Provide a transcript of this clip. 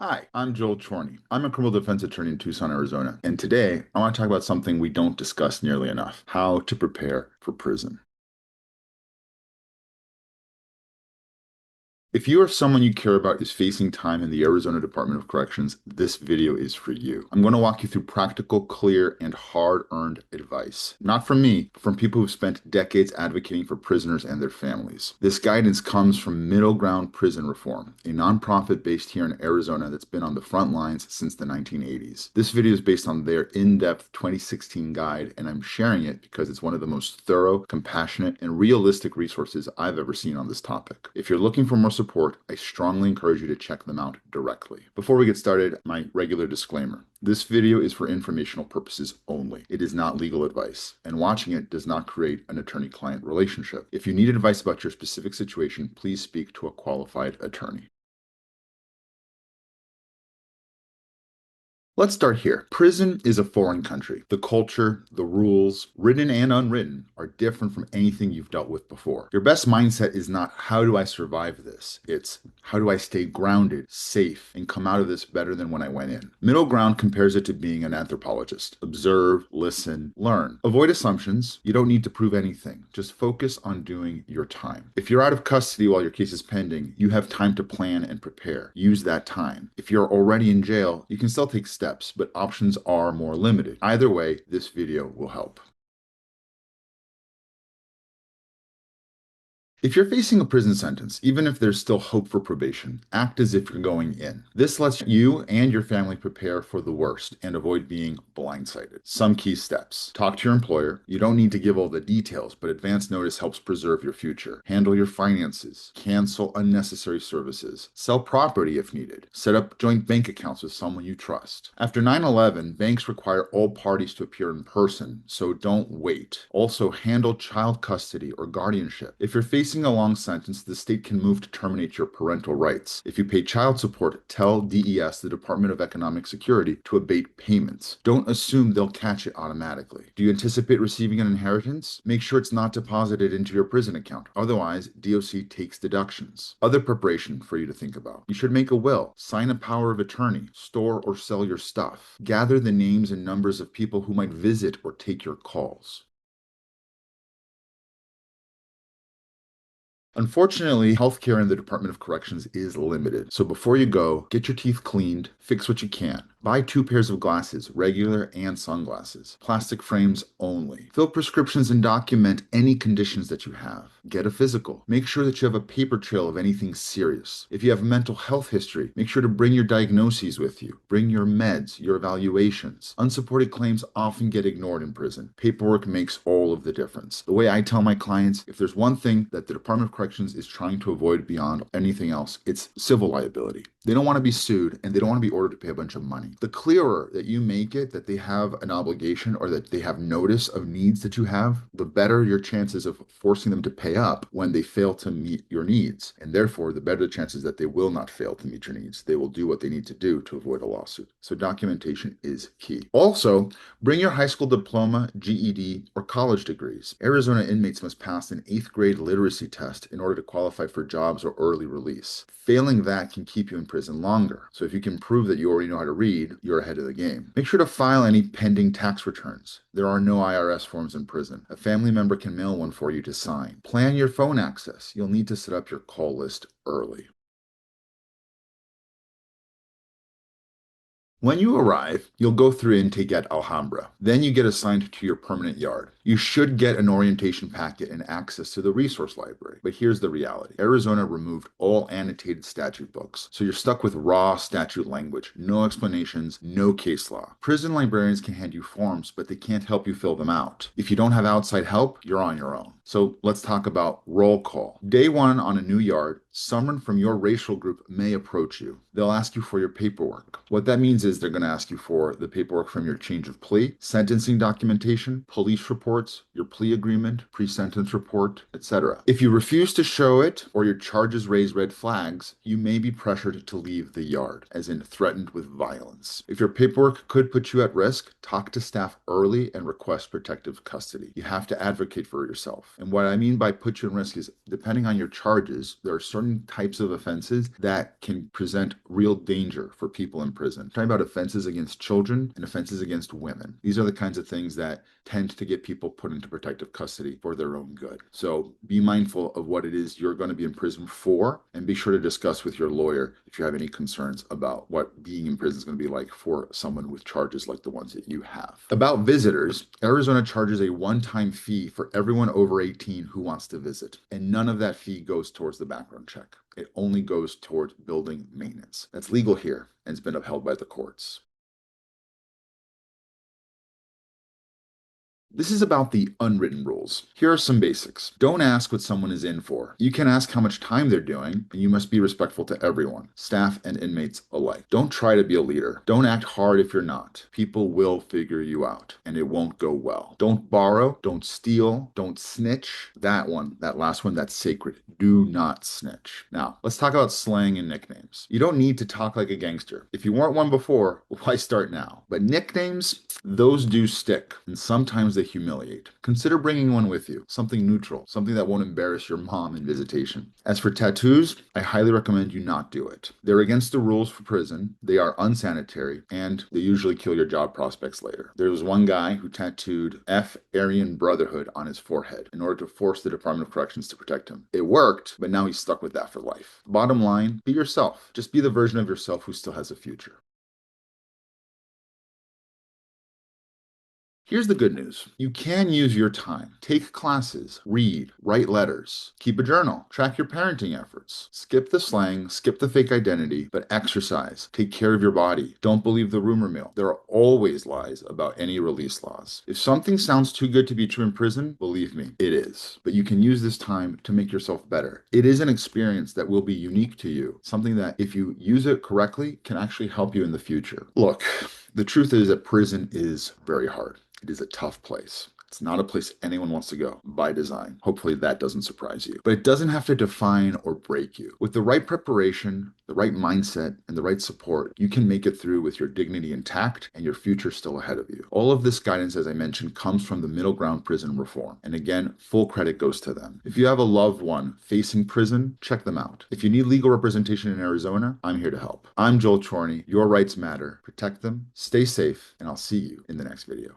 Hi, I'm Joel Chorny. I'm a criminal defense attorney in Tucson, Arizona, and today I want to talk about something we don't discuss nearly enough: how to prepare for prison. If you or someone you care about is facing time in the Arizona Department of Corrections, this video is for you. I'm going to walk you through practical, clear, and hard-earned advice. Not from me, but from people who've spent decades advocating for prisoners and their families. This guidance comes from Middle Ground Prison Reform, a nonprofit based here in Arizona that's been on the front lines since the 1980s. This video is based on their in-depth 2016 guide, and I'm sharing it because it's one of the most thorough, compassionate, and realistic resources I've ever seen on this topic. If you're looking for more support, I strongly encourage you to check them out directly. Before we get started, my regular disclaimer. This video is for informational purposes only. It is not legal advice, and watching it does not create an attorney-client relationship. If you need advice about your specific situation, please speak to a qualified attorney. Let's start here. Prison is a foreign country. The culture, the rules, written and unwritten, are different from anything you've dealt with before. Your best mindset is not, how do I survive this? It's, how do I stay grounded, safe, and come out of this better than when I went in? Middle ground compares it to being an anthropologist. Observe, listen, learn. Avoid assumptions. You don't need to prove anything. Just focus on doing your time. If you're out of custody while your case is pending, you have time to plan and prepare. Use that time. If you're already in jail, you can still take steps, but options are more limited. Either way, this video will help. If you're facing a prison sentence, even if there's still hope for probation, act as if you're going in. This lets you and your family prepare for the worst and avoid being blindsided. Some key steps. Talk to your employer. You don't need to give all the details, but advance notice helps preserve your future. Handle your finances. Cancel unnecessary services. Sell property if needed. Set up joint bank accounts with someone you trust. After 9/11, banks require all parties to appear in person, so don't wait. Also, handle child custody or guardianship. If you're facing a long sentence, the state can move to terminate your parental rights. If you pay child support, tell DES, the Department of Economic Security, to abate payments. Don't assume they'll catch it automatically. Do you anticipate receiving an inheritance? Make sure it's not deposited into your prison account. Otherwise, DOC takes deductions. Other preparation for you to think about. You should make a will, sign a power of attorney, store or sell your stuff. Gather the names and numbers of people who might visit or take your calls. Unfortunately, healthcare in the Department of Corrections is limited. So before you go, get your teeth cleaned, fix what you can. Buy 2 pairs of glasses, regular and sunglasses. Plastic frames only. Fill prescriptions and document any conditions that you have. Get a physical. Make sure that you have a paper trail of anything serious. If you have mental health history, make sure to bring your diagnoses with you. Bring your meds, your evaluations. Unsupported claims often get ignored in prison. Paperwork makes all of the difference. The way I tell my clients, if there's one thing that the Department of Corrections is trying to avoid beyond anything else, it's civil liability. They don't want to be sued, and they don't want to be ordered to pay a bunch of money. The clearer that you make it that they have an obligation or that they have notice of needs that you have, the better your chances of forcing them to pay up when they fail to meet your needs. And therefore, the better the chances that they will not fail to meet your needs. They will do what they need to do to avoid a lawsuit. So documentation is key. Also, bring your high school diploma, GED, or college degrees. Arizona inmates must pass an 8th grade literacy test in order to qualify for jobs or early release. Failing that can keep you in prison longer. So if you can prove that you already know how to read, you're ahead of the game. Make sure to file any pending tax returns. There are no IRS forms in prison. A family member can mail one for you to sign. Plan your phone access. You'll need to set up your call list early. When you arrive, you'll go through intake at Alhambra. Then you get assigned to your permanent yard. You should get an orientation packet and access to the resource library. But here's the reality. Arizona removed all annotated statute books. So you're stuck with raw statute language, no explanations, no case law. Prison librarians can hand you forms, but they can't help you fill them out. If you don't have outside help, you're on your own. So let's talk about roll call. Day 1 on a new yard, someone from your racial group may approach you. They'll ask you for your paperwork. What that means is they're going to ask you for the paperwork from your change of plea, sentencing documentation, police reports, your plea agreement, pre-sentence report, etc. If you refuse to show it or your charges raise red flags, you may be pressured to leave the yard, as in threatened with violence. If your paperwork could put you at risk, talk to staff early and request protective custody. You have to advocate for yourself. And what I mean by put you in risk is depending on your charges, there are certain types of offenses that can present real danger for people in prison. I'm talking about offenses against children and offenses against women. These are the kinds of things that tend to get people put into protective custody for their own good. So be mindful of what it is you're going to be in prison for, and be sure to discuss with your lawyer if you have any concerns about what being in prison is going to be like for someone with charges like the ones that you have. About visitors, Arizona charges a one-time fee for everyone over 18 who wants to visit, and none of that fee goes towards the background check. It only goes towards building maintenance. That's legal here and it's been upheld by the courts. This is about the unwritten rules. Here are some basics. Don't ask what someone is in for. You can ask how much time they're doing, and you must be respectful to everyone, staff and inmates alike. Don't try to be a leader. Don't act hard if you're not. People will figure you out, and it won't go well. Don't borrow, don't steal, don't snitch. That last one, that's sacred. Do not snitch. Now, let's talk about slang and nicknames. You don't need to talk like a gangster. If you weren't one before, why start now? But nicknames, those do stick, and sometimes they humiliate. Consider bringing one with you, something neutral, something that won't embarrass your mom in visitation. As for tattoos, I highly recommend you not do it. They're against the rules for prison, they are unsanitary, and they usually kill your job prospects later. There was one guy who tattooed F Aryan Brotherhood on his forehead in order to force the Department of Corrections to protect him. It worked, but now he's stuck with that for life. Bottom line, be yourself. Just be the version of yourself who still has a future. Here's the good news. You can use your time. Take classes, read, write letters, keep a journal, track your parenting efforts. Skip the slang, skip the fake identity, but exercise. Take care of your body. Don't believe the rumor mill. There are always lies about any release laws. If something sounds too good to be true in prison, believe me, it is. But you can use this time to make yourself better. It is an experience that will be unique to you, something that if you use it correctly can actually help you in the future. Look, the truth is that prison is very hard. It is a tough place. It's not a place anyone wants to go by design. Hopefully that doesn't surprise you. But it doesn't have to define or break you. With the right preparation, the right mindset, and the right support, you can make it through with your dignity intact and your future still ahead of you. All of this guidance, as I mentioned, comes from the Middle Ground Prison Reform. And again, full credit goes to them. If you have a loved one facing prison, check them out. If you need legal representation in Arizona, I'm here to help. I'm Joel Chorny. Your rights matter. Protect them, stay safe, and I'll see you in the next video.